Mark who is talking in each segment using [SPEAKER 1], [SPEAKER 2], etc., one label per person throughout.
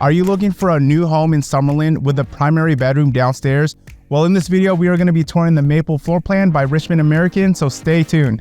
[SPEAKER 1] Are you looking for a new home in Summerlin with a primary bedroom downstairs? Well, in this video, we are going to be touring the Maple floor plan by Richmond American, so stay tuned.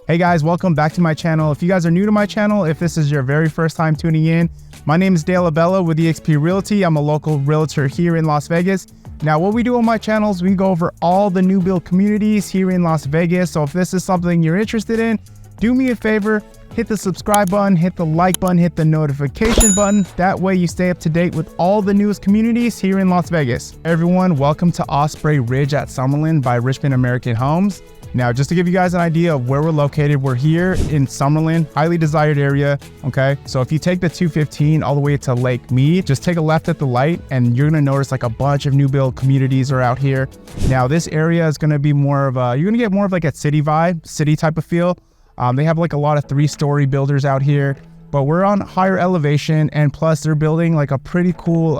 [SPEAKER 1] Hey guys, welcome back to my channel. If you guys are new to my channel, if this is your very first time tuning in, my name is Dale Abella with EXP Realty. I'm a local realtor here in Las Vegas. Now, what we do on my channel is we go over all the new build communities here in Las Vegas. So if this is something you're interested in, do me a favor, hit the subscribe button, hit the like button, hit the notification button. That way you stay up to date with all the newest communities here in Las Vegas. Hey everyone, welcome to Osprey Ridge at Summerlin by Richmond American Homes. Now, just to give you guys an idea of where we're located, we're here in Summerlin, highly desired area, okay? So if you take the 215 all the way to Lake Mead, just take a left at the light and you're gonna notice like a bunch of new build communities are out here. Now, this area is gonna be more of a, you're gonna get more of like a city vibe, city type of feel. They have like a lot of 3-story builders out here, but we're on higher elevation, and plus they're building like a pretty cool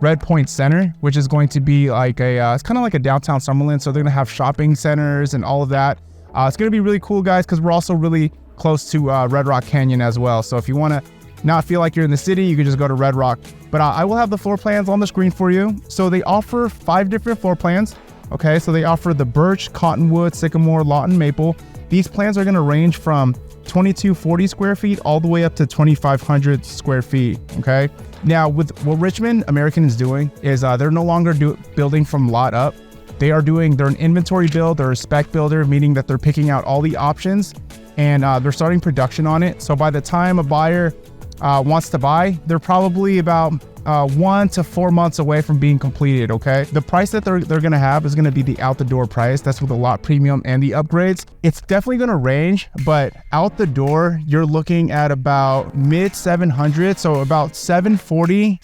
[SPEAKER 1] Red Point Center, which is going to be like a, it's kind of like a downtown Summerlin. So they're gonna have shopping centers and all of that. It's gonna be really cool, guys, because we're also really close to Red Rock Canyon as well. So if you wanna not feel like you're in the city, you can just go to Red Rock. But I will have the floor plans on the screen for you. So they offer 5 different floor plans. Okay, so they offer the birch, cottonwood, sycamore, lawton, maple. These plans are gonna range from 2240 square feet all the way up to 2500 square feet, okay? Now, with what Richmond American is doing is they're no longer building from lot up. They're an inventory build, they're a spec builder, meaning that they're picking out all the options and they're starting production on it. So by the time a buyer wants to buy, they're probably about 1 to 4 months away from being completed, okay? The price that they're gonna have is gonna be the out the door price. That's with the lot premium and the upgrades. It's definitely gonna range, but out the door, you're looking at about mid 700, so about 740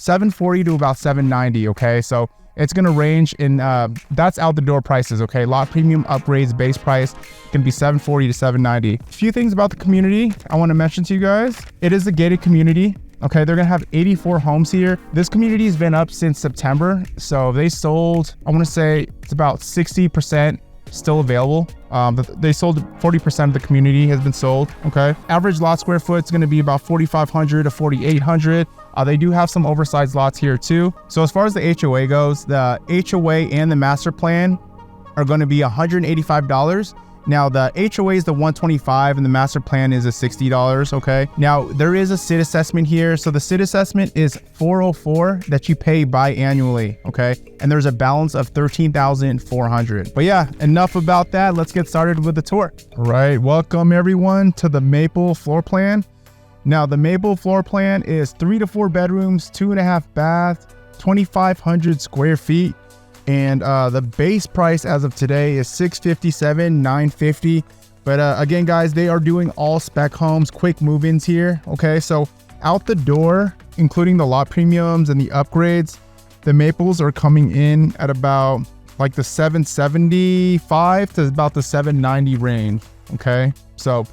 [SPEAKER 1] to about 790, okay? So it's gonna range in, that's out the door prices, okay? Lot premium upgrades, base price can be 740 to 790. A few things about the community I wanna mention to you guys. It is a gated community. Okay, they're gonna have 84 homes here. This community has been up since September. So they sold, I wanna say it's about 60% still available. They sold 40% of the community has been sold, okay? Average lot square foot is gonna be about 4,500 to 4,800. They do have some oversized lots here too. So as far as the HOA goes, the HOA and the master plan are gonna be $185. Now the HOA is the $125 and the master plan is a $60, okay? Now there is a SID assessment here. So the SID assessment is $404 that you pay biannually, okay? And there's a balance of $13,400. But yeah, enough about that. Let's get started with the tour. All right, welcome everyone to the Maple floor plan. Now the Maple floor plan is 3 to 4 bedrooms, 2.5 baths, 2,500 square feet. And the base price as of today is $657,950. But again, guys, they are doing all spec homes, quick move-ins here. Okay, so out the door, including the lot premiums and the upgrades, the Maples are coming in at about like the 775 to about the 790 range. Okay, so,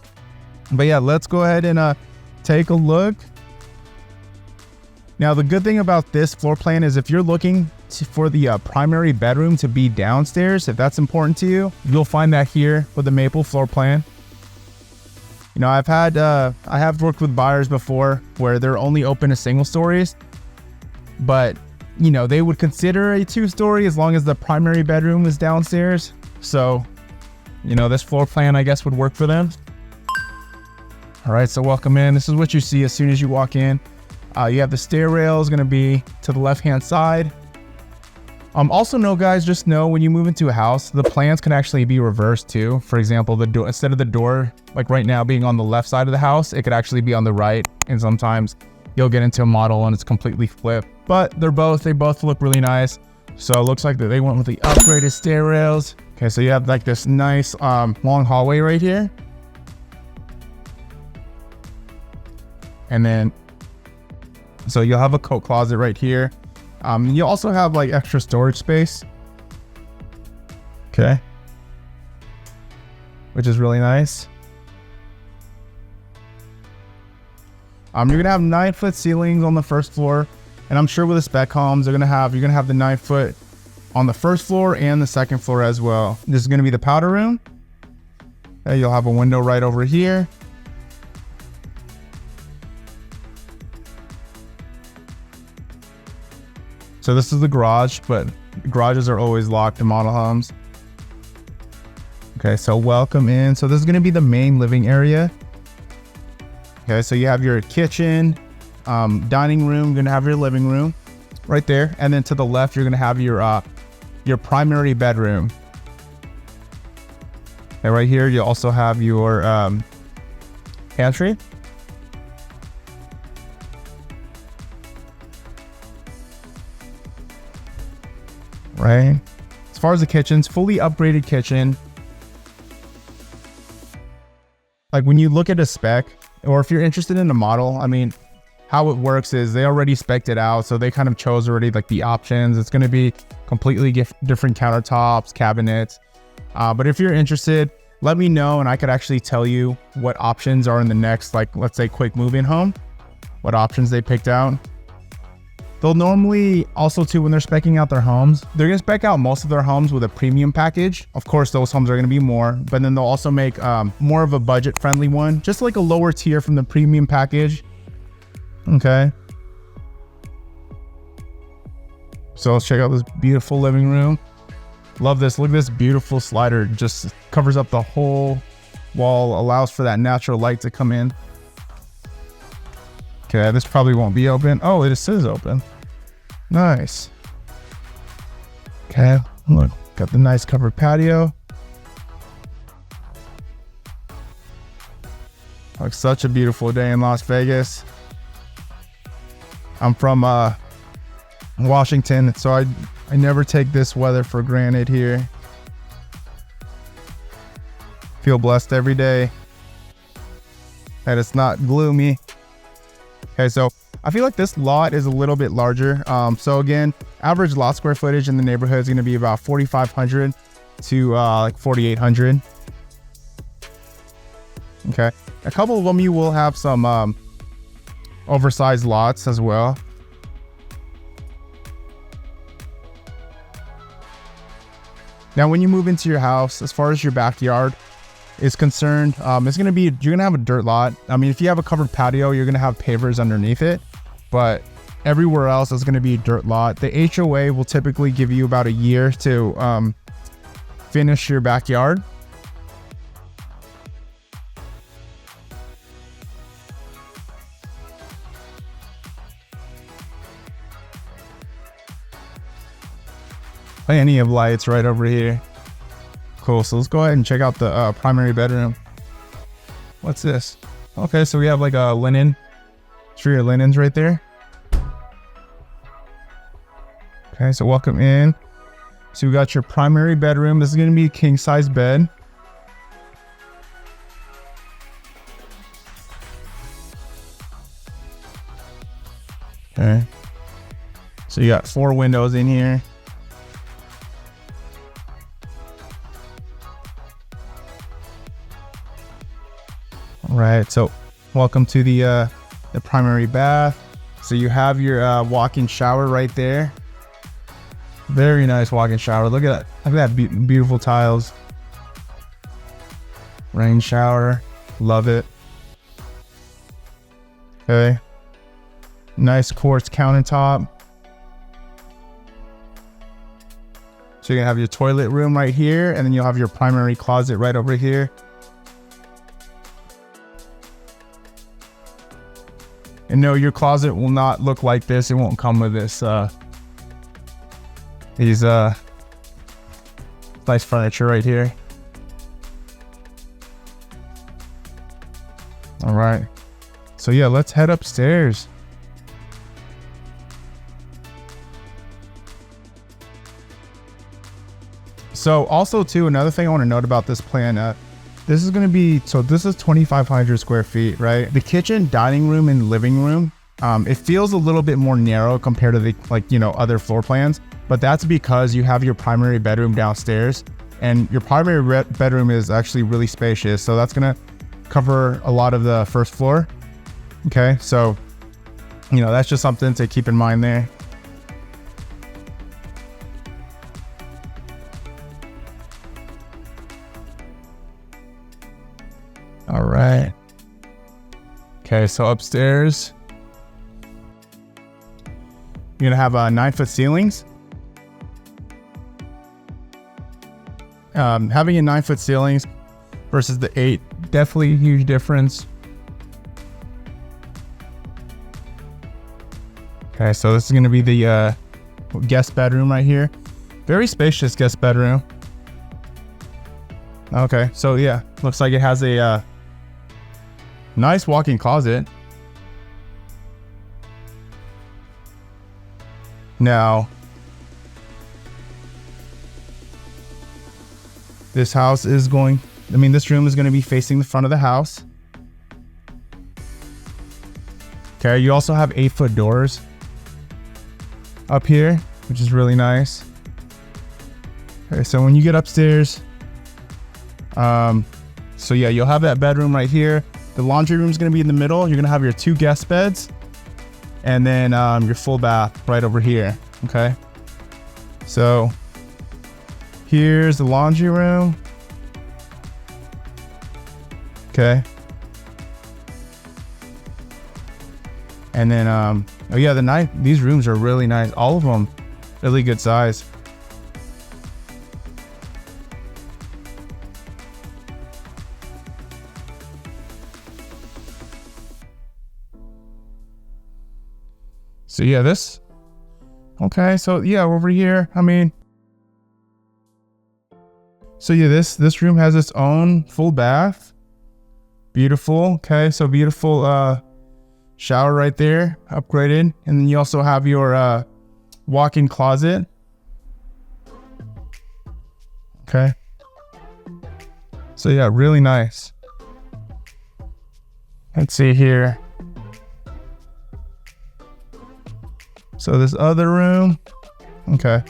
[SPEAKER 1] but yeah, let's go ahead and take a look. Now, the good thing about this floor plan is if you're looking for the primary bedroom to be downstairs, if that's important to you, you'll find that here with the Maple floor plan. You know, I have worked with buyers before where they're only open to single stories, but you know, they would consider a 2-story as long as the primary bedroom is downstairs. So, you know, this floor plan, I guess, would work for them. All right, so welcome in. This is what you see as soon as you walk in. You have the stair rail is going to be to the left-hand side. Also know, guys, just know when you move into a house, the plans can actually be reversed too. For example, the door, instead of the door, like right now being on the left side of the house, it could actually be on the right. And sometimes you'll get into a model and it's completely flipped, but they both look really nice. So it looks like that they went with the upgraded stair rails. Okay, so you have like this nice long hallway right here. And then So you'll have a coat closet right here. You also have like extra storage space. Okay. Which is really nice. You're gonna have 9-foot ceilings on the first floor, and I'm sure with the spec homes, you're gonna have the 9-foot on the first floor and the second floor as well. This is gonna be the powder room. You'll have a window right over here. So this is the garage, but garages are always locked in model homes. Okay, so welcome in. So this is gonna be the main living area. Okay, so you have your kitchen, dining room, you're gonna have your living room right there. And then to the left, you're gonna have your primary bedroom. And right here, you also have your pantry. Right. As far as the kitchen's fully upgraded kitchen. Like when you look at a spec, or if you're interested in a model, I mean, how it works is they already spec'd it out. So they kind of chose already like the options. It's going to be completely different countertops, cabinets. But if you're interested, let me know and I could actually tell you what options are in the next, like, let's say quick move-in home, what options they picked out. They'll normally also too, when they're speccing out their homes, they're gonna spec out most of their homes with a premium package. Of course, those homes are gonna be more, but then they'll also make more of a budget friendly one, just like a lower tier from the premium package. Okay. So let's check out this beautiful living room. Love this. Look at this beautiful slider. Just covers up the whole wall, allows for that natural light to come in. Okay, this probably won't be open. Oh, it is open. Nice. Okay, look, got the nice covered patio. Like such a beautiful day in Las Vegas. I'm from Washington, so I never take this weather for granted here. Feel blessed every day that it's not gloomy. Okay, so I feel like this lot is a little bit larger. So again, average lot square footage in the neighborhood is going to be about 4,500 to like 4,800. Okay, a couple of them you will have some oversized lots as well. Now, when you move into your house, as far as your backyard is concerned, it's gonna be, you're gonna have a dirt lot. I mean, if you have a covered patio, you're gonna have pavers underneath it, but everywhere else is gonna be a dirt lot. The HOA will typically give you about a year to finish your backyard. Plenty of lights right over here. Cool, so let's go ahead and check out the primary bedroom. What's this? Okay, so we have like a linen, tree of linens right there. Okay, so welcome in. So we got your primary bedroom. This is gonna be a king size bed. Okay, so you got 4 windows in here. Right, so welcome to the primary bath. So you have your walk-in shower right there. Very nice walk-in shower. Look at that beautiful tiles. Rain shower, love it. Okay, nice quartz countertop. So you're gonna have your toilet room right here, and then you'll have your primary closet right over here. And no, your closet will not look like this. It won't come with this these nice furniture right here. All right, so yeah, let's head upstairs. So also too, another thing I want to note about this plan, this is going to be, so this is 2,500 square feet, right? The kitchen, dining room, and living room It feels a little bit more narrow compared to the other floor plans, but that's because you have your primary bedroom downstairs, and your primary bedroom is actually really spacious. So that's gonna cover a lot of the first floor. Okay, so that's just something to keep in mind there. All right. Okay, so upstairs, you're gonna have 9-foot ceilings. Having a 9-foot ceilings versus the 8, definitely a huge difference. Okay, so this is gonna be the guest bedroom right here. Very spacious guest bedroom. Okay, so yeah, looks like it has a nice walk-in closet. Now, this room is going to be facing the front of the house. Okay, you also have 8-foot doors up here, which is really nice. Okay, so when you get upstairs, so yeah, you'll have that bedroom right here. The laundry room is going to be in the middle. You're going to have your 2 guest beds, and then your full bath right over here. Okay, so here's the laundry room. Okay, and then oh yeah, these rooms are really nice. All of them really good size. So yeah, okay, so yeah, over here, so yeah, this room has its own full bath. Beautiful. Okay, so beautiful shower right there, upgraded. And then you also have your walk-in closet. Okay, so yeah, really nice. Let's see here. So this other room, okay,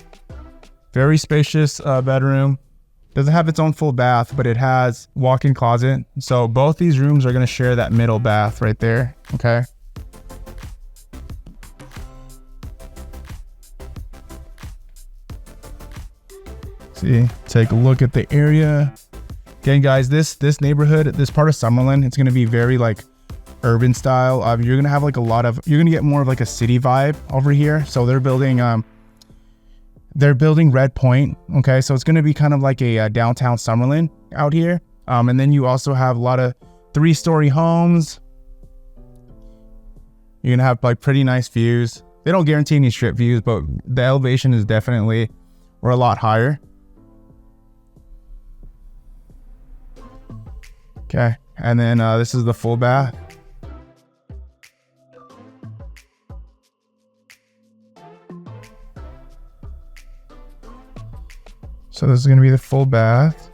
[SPEAKER 1] very spacious bedroom. Doesn't have its own full bath, but it has walk-in closet. So both these rooms are going to share that middle bath right there. Okay. See, take a look at the area. Again, guys, this neighborhood, this part of Summerlin, it's going to be very like urban style. You're gonna have like you're gonna get more of like a city vibe over here. So they're building Red Point. Okay, so it's gonna be kind of like a downtown Summerlin out here. And then you also have a lot of 3-story homes. You're gonna have like pretty nice views. They don't guarantee any strip views, but the elevation is definitely a lot higher. Okay, and then this is the full bath. So this is going to be the full bath.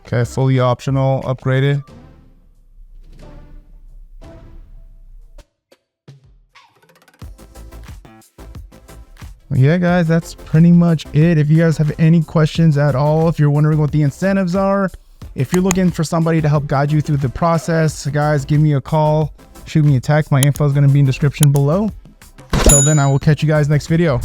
[SPEAKER 1] Okay, fully optional, upgraded. Well, yeah, guys, that's pretty much it. If you guys have any questions at all, if you're wondering what the incentives are, if you're looking for somebody to help guide you through the process, guys, give me a call, shoot me a text. My info is going to be in the description below. Until then, I will catch you guys next video.